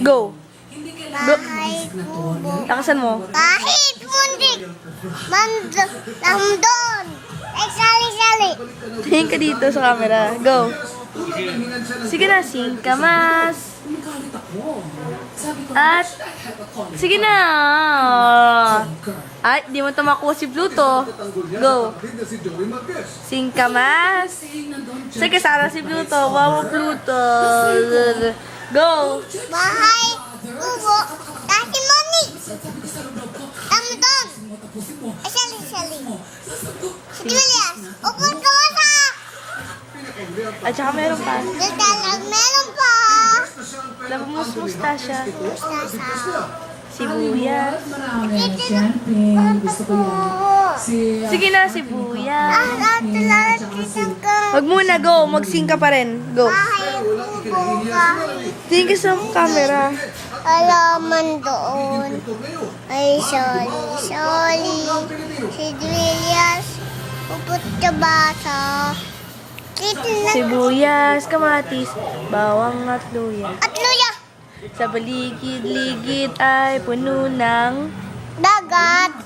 Go. Bahay kubo. Lakasan mo. Kahit mundik. Lamdon. Sali-sali. Tingin ka dito sa camera. Go. Sige na, singkamas. At, sige na. Ay, di mo tumakuha si Pluto. Go. Singkamas. Sige, sana si Pluto. Wow, Pluto. Go. Bahay kubo. Kahit mundik. Lamdon. Sali-sali. Si Julius. Upot ka wasa. At saka meron pa. Meron pa. Labamos mustasya. Mustasa. Sibuyas. Gusto ko yan. Sige na, sibuyas. Lalagkitan ka. Wag muna, go. Mag-sing ka pa rin. Go. Bahay kubo kahit. Tingin ka sa camera. Alaman doon. Ay, sorry. Si Julius. Upot ka bata. Dito na. Sibuyas, kamatis, bawang at luya. At luya. Sa paligid-ligid ay puno ng Dagat.